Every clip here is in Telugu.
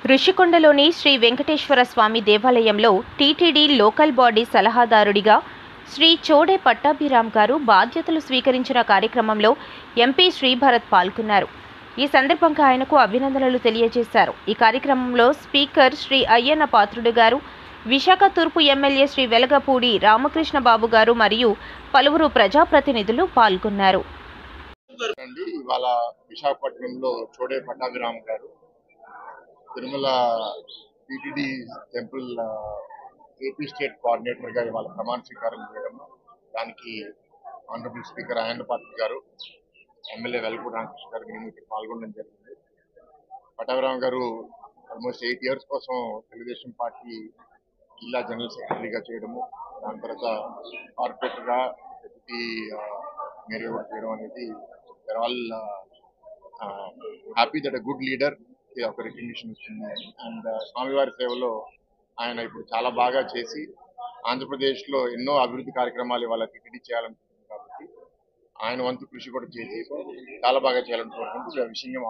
ఋషికొండలోని శ్రీ వెంకటేశ్వర స్వామి దేవాలయంలో టీటీడీ లోకల్ బాడీ సలహాదారుడిగా శ్రీ చోడే పట్టాభిరామ్ గారు బాధ్యతలు స్వీకరించిన కార్యక్రమంలో ఎంపీ శ్రీభరత్ పాల్గొన్నారు. ఈ సందర్భంగా ఆయనకు అభినందనలు తెలియజేశారు. ఈ కార్యక్రమంలో స్పీకర్ శ్రీ అయ్యన్న పాత్రుడు గారు, విశాఖ తూర్పు ఎమ్మెల్యే శ్రీ వెలగపూడి రామకృష్ణ బాబు గారు మరియు పలువురు ప్రజాప్రతినిధులు పాల్గొన్నారు. ఇవాళ విశాఖపట్నంలో చోడే పట్టాభిరామ్ గారు Tirumala TTD temple AP state coordinator గా ఇవాళ ప్రమాణ స్వీకారం చేయడం, దానికి ఆనరబుల్ స్పీకర్ అయ్యన్న పాత్రుడు గారు, ఎమ్మెల్యే వెలగపూడి రామకృష్ణ గారు నేను ఇక్కడ పాల్గొనడం జరిగింది. పట్టాభిరామ్ గారు ఆల్మోస్ట్ 8 years కోసం తెలుగుదేశం పార్టీ జిల్లా జనరల్ సెక్రటరీగా చేయడము, దాని తర్వాత కార్పొరేటర్ గా డిప్యూటీ మేయర్ చేయడం అనేది they're all happy that a good leader ఒక రికగ్నిషన్ ఇస్తుంది. అండ్ స్వామివారి సేవలో ఆయన ఇప్పుడు చాలా బాగా చేసి ఆంధ్రప్రదేశ్ లో ఎన్నో అభివృద్ధి కార్యక్రమాలు ఇవాళ టిటిడి చేయాలనుకుంటుంది కాబట్టి ఆయన వంతు కృషి కూడా చేసి చాలా బాగా చేయాలనుకుంటున్నాం. విషయం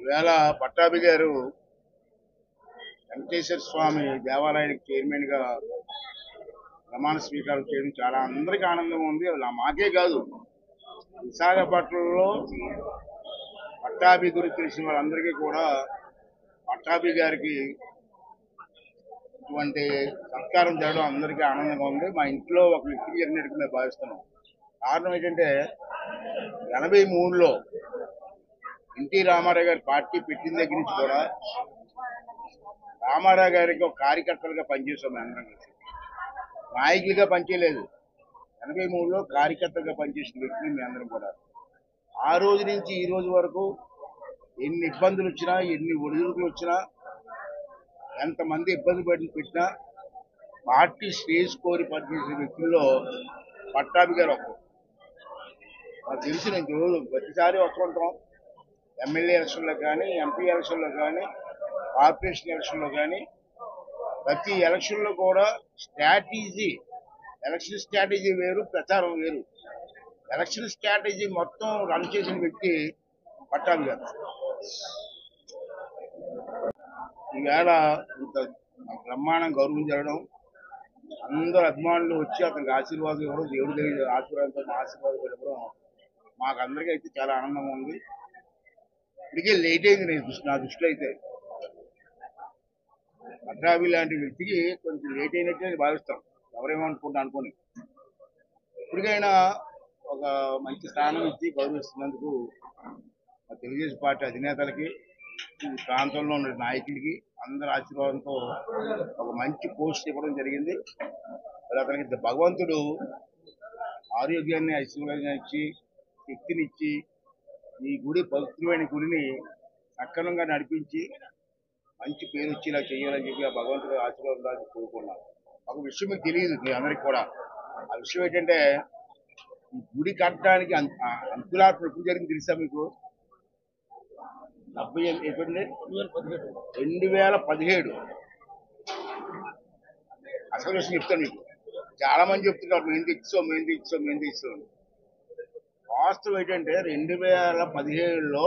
ఈవేళ పట్టాభి గారు వెంకటేశ్వర స్వామి దేవాలయానికి చైర్మన్ గా ప్రమాణ స్వీకారం చేయడం చాలా అందరికీ ఆనందంగా ఉంది. మాకే కాదు, విశాఖపట్నంలో పట్టాభి గురించి తెలిసిన వాళ్ళందరికీ కూడా పట్టాభి గారికి ఇటువంటి సత్కారం చేయడం అందరికీ ఆనందంగా ఉంది. మా ఇంట్లో ఒక వ్యక్తికి జరిగినట్టు మేము భావిస్తున్నాం. కారణం ఏంటంటే 83లో ఎన్టీ రామారావు గారి పార్టీ పెట్టిన దగ్గర నుంచి కూడా రామారావు గారికి ఒక కార్యకర్తలుగా పనిచేసాం. మేము అందరం కలిసి నాయకులుగా పనిచేయలేదు. 83లో కార్యకర్తలుగా పనిచేసిన వ్యక్తులు మీ అందరం కూడా. ఆ రోజు నుంచి ఈ రోజు వరకు ఎన్ని ఇబ్బందులు వచ్చినా, ఎన్ని ఒడిదుడుకులు వచ్చినా, ఎంతమంది ఇబ్బంది పెట్టినా పార్టీ స్టేజ్ కోరి పనిచేసే వ్యక్తుల్లో పట్టాభి గారు ఒకరు. నాకు తెలిసి నేను రోజు ప్రతిసారి వస్తుంటాం. ఎమ్మెల్యే ఎలక్షన్లో కానీ, ఎంపీ ఎలక్షన్లో కానీ, కార్పొరేషన్ ఎలక్షన్లో కానీ, ప్రతి ఎలక్షన్లో కూడా ఎలక్షన్ స్ట్రాటజీ వేరు, ప్రచారం వేరు. ఎలక్షన్ స్ట్రాటజీ మొత్తం రన్ చేసిన వ్యక్తి పట్టాభి గారు. ఈవేళ ఇంత బ్రహ్మాండం గౌరవం జరగడం, అందరు అభిమానులు వచ్చి అతనికి ఆశీర్వాదం ఇవ్వడం, దేవుడి దగ్గర ఆశీర్వాదంతో ఆశీర్వాదం ఇవ్వడం మాకు అందరికీ అయితే చాలా ఆనందంగా ఉంది. ఇప్పటికే లేట్ అయింది నా దృష్టిలో అయితే. పట్టాభి లాంటి వ్యక్తికి కొంచెం లేట్ అయినట్టు నేను భావిస్తాం, ఎవరేమనుకుంటా అనుకోని. ఇప్పటికైనా ఒక మంచి స్థానం ఇచ్చి గౌరవిస్తున్నందుకు తెలుగుదేశం పార్టీ అధినేతలకి, ఈ ప్రాంతంలో ఉన్న నాయకులకి అందరి ఆశీర్వాదంతో ఒక మంచి పోస్ట్ ఇవ్వడం జరిగింది. మరి అతనికి భగవంతుడు ఆరోగ్యాన్ని, ఐశ్వర్యాన్ని ఇచ్చి, శక్తినిచ్చి, ఈ గుడి పవిత్రమైన గుడిని సక్రమంగా నడిపించి మంచి పేరు వచ్చేలా చేయాలని చెప్పి ఆ భగవంతుడు ఆశీర్వాదాన్ని కోరుకున్నాను. ఒక విషయం మీకు తెలియదు మీ అందరికి కూడా. ఆ విషయం ఏంటంటే, ఈ గుడి కట్టడానికి అంకురార్పణ ఎప్పుడు జరిగింది తెలుసా మీకు? 2017 అసలు విషయం చెప్తాను మీకు. చాలా మంది చెప్తున్నారు మేము తెచ్చాం. వాస్తవం ఏంటంటే 2017లో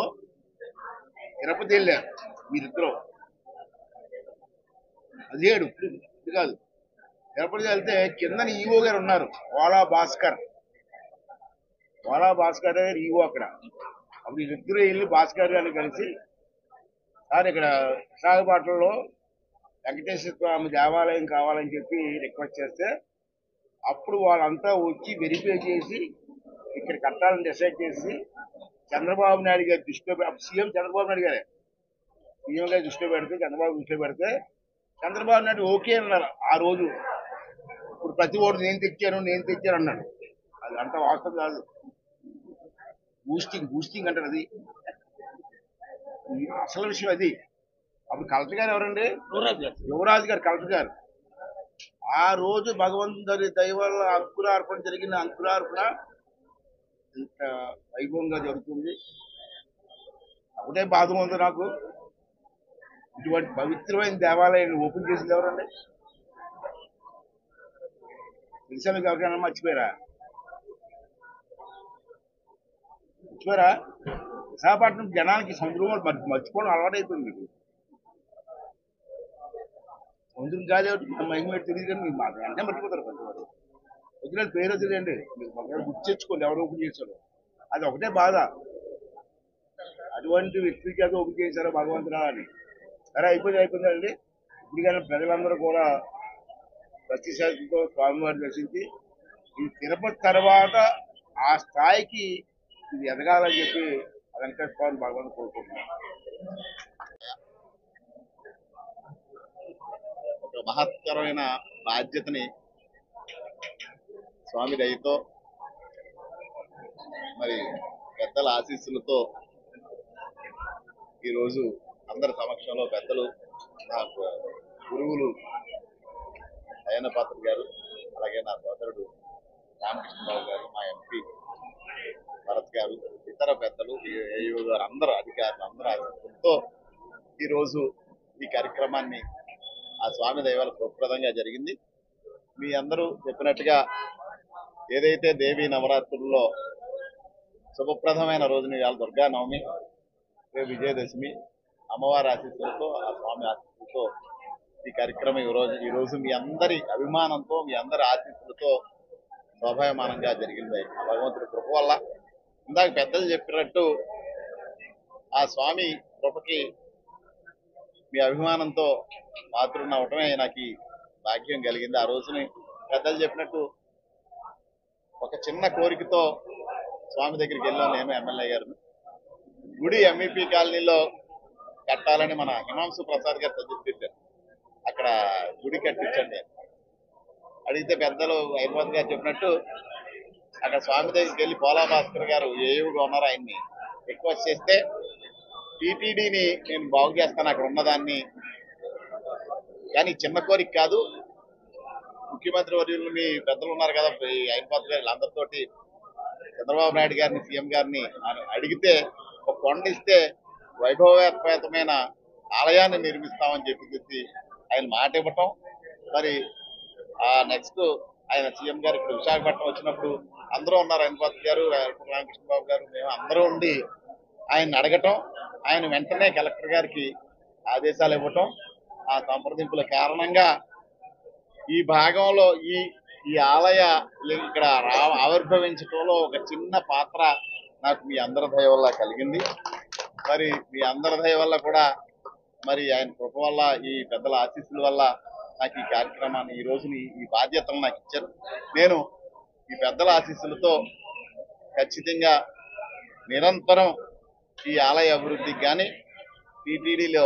తిరుపతి వెళ్ళారు మీరిద్దరు. 17 ఇది కాదు. తిరుపతి వెళ్తే కిందని ఈవో గారు ఉన్నారు, ఓలా భాస్కర్ గారు ఈవో అక్కడ. అప్పుడు వీళ్ళిద్దరూ వెళ్ళి భాస్కర్ గారిని కలిసి, సార్ ఇక్కడ విశాఖపట్నంలో వెంకటేశ్వర స్వామి దేవాలయం కావాలని చెప్పి రిక్వెస్ట్ చేస్తే, అప్పుడు వాళ్ళంతా వచ్చి వెరిఫై చేసి ఇక్కడ కట్టాలని డిసైడ్ చేసి చంద్రబాబు నాయుడు గారి దృష్టిలో, సీఎం చంద్రబాబు నాయుడు గారే సీఎం గారి దృష్టిలో పెడితే, చంద్రబాబు దృష్టిలో పెడితే చంద్రబాబు నాయుడు ఓకే అన్నారు ఆ రోజు. ఇప్పుడు ప్రతి ఓటు నేను తెచ్చాను అన్నాడు. అది అంత వాస్తవం కాదు. బూస్టింగ్ అంటారు, అది అసలు విషయం అది. అప్పుడు కలెక్టర్ గారు ఎవరండి? యువరాజు గారు కలెక్టర్ గారు. ఆ రోజు భగవంతుడి దయ వల్ల జరిగిన అంకురార్పణ ఇంత వైభవంగా జరుగుతుంది. ఒకటే బాధ ఉంది నాకు, ఇటువంటి పవిత్రమైన దేవాలయాన్ని ఓపెన్ చేసింది ఎవరండి? తెలిసా మీకు ఎవరికైనా? మర్చిపోయారా? విశాఖపట్నం జనానికి సముద్రం మర్చిపోవడం అలవాటైపోయింది. మీకు సముద్రం గాలి మహిమ తెలియదు కానీ మీకు మాట వెంటనే మర్చిపోతారు కొంతమంది. వదిలే పేరు వదిలేండి, మీరు ఒకవేళ గుర్తు తెచ్చుకోండి ఎవరు ఓపెన్ చేశారు. అది ఒకటే బాధ, అటువంటి వ్యక్తికి అది ఓపెన్ చేశారో భగవంతుడా అని. సరే అయిపోయిందండి. ఇప్పుడు కానీ ప్రజలందరూ కూడా భక్తి శ్రద్ధతో స్వామివారిని దర్శించి ఈ తిరుపతి తర్వాత ఆ స్థాయికి ఇది ఎదగాలని చెప్పి వెంకటేశ్వర స్వామి భగవాన్ కోరుకుంటున్నాను. ఒక మహత్తరమైన బాధ్యతని స్వామి దయతో మరి పెద్దల ఆశీస్సులతో ఈరోజు అందరి సమక్షంలో పెద్దలు నాకు గురువులు అయ్యన్న పాత్ర గారు, అలాగే నా సోదరుడు రామకృష్ణరావు గారు, మా ఎంపీ భరత్ గారు, ఇతర పెద్దలు, ఏయూ గారు, అందరూ అధికారులు అందరూ ఆశీస్సులతో ఈరోజు ఈ కార్యక్రమాన్ని ఆ స్వామి దైవాల సుప్రదంగా జరిగింది. మీ అందరూ చెప్పినట్టుగా ఏదైతే దేవీ నవరాత్రుల్లో శుభప్రదమైన రోజుని ఇవాళ దుర్గా నవమి, రేపు విజయదశమి, అమ్మవారి ఆశీస్సులతో ఆ స్వామి ఆశీస్సులతో ఈ కార్యక్రమం ఈ రోజు మీ అందరి అభిమానంతో, మీ అందరి ఆశీస్సులతో శోభాయమానంగా జరిగింది. ఆ భగవంతుడి కృప వల్ల ఇందాక పెద్దలు చెప్పినట్టు ఆ స్వామి కృపకి మీ అభిమానంతో పాత్రుడిని అవటమే నాకు ఈ భాగ్యం కలిగింది. ఆ రోజుని పెద్దలు చెప్పినట్టు ఒక చిన్న కోరికతో స్వామి దగ్గరికి వెళ్ళాను నేను, ఎమ్మెల్యే గారిని. గుడి ఎంఈపీ కాలనీలో కట్టాలని మన హిమాంశు ప్రసాద్ గారు సజెస్ట్ చేశారు. అక్కడ గుడి కట్టించండి అడిగితే పెద్దలు హైదరాబాద్ గారు చెప్పినట్టు అక్కడ స్వామి దగ్గరికి వెళ్ళి పోలా భాస్కర్ గారు ఏయుగా ఉన్నారు, ఆయన్ని రిక్వెస్ట్ చేస్తే టీటీడీని నేను బాగు చేస్తాను అక్కడ ఉన్నదాన్ని, కానీ చిన్న కోరిక కాదు, ముఖ్యమంత్రి వర్యులు మీ పెద్దలు ఉన్నారు కదా హైదరాబాద్ గారు, అందరితోటి చంద్రబాబు నాయుడు గారిని, సీఎం గారిని అడిగితే ఒక కొండ ఇస్తే వైభవోపేతమైన ఆలయాన్ని నిర్మిస్తామని చెప్పి ఆయన మాట ఇవ్వటం. మరి ఆ నెక్స్ట్ ఆయన సీఎం గారు ఇప్పుడు విశాఖపట్నం వచ్చినప్పుడు అందరూ ఉన్నారు, హైదరాబాద్ గారు, రామకృష్ణబాబు గారు, మేము అందరూ ఉండి ఆయన అడగటం, ఆయన వెంటనే కలెక్టర్ గారికి ఆదేశాలు ఇవ్వటం, ఆ సంప్రదింపుల కారణంగా ఈ భాగంలో ఈ ఆలయ ఇక్కడ ఆవిర్భవించడంలో ఒక చిన్న పాత్ర నాకు మీ అందరి దయ వల్ల కలిగింది. మరి మీ అందరి దయ వల్ల కూడా మరి ఆయన కృప వల్ల, ఈ పెద్దల ఆశీస్సుల వల్ల నాకు ఈ కార్యక్రమాన్ని, ఈ రోజుని, ఈ బాధ్యతలు నాకు ఇచ్చారు. నేను ఈ పెద్దల ఆశీస్సులతో ఖచ్చితంగా నిరంతరం ఈ ఆలయ అభివృద్ధికి కానీ, టీటీడీలో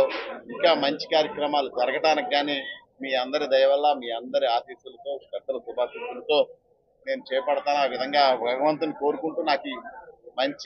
ఇంకా మంచి కార్యక్రమాలు జరగడానికి కానీ మీ అందరి దయ వల్ల, మీ అందరి ఆశీస్సులతో, పెద్దల శుభాశీస్సులతో నేను చేపడతాను. ఆ విధంగా భగవంతుని కోరుకుంటూ నాకు మంచి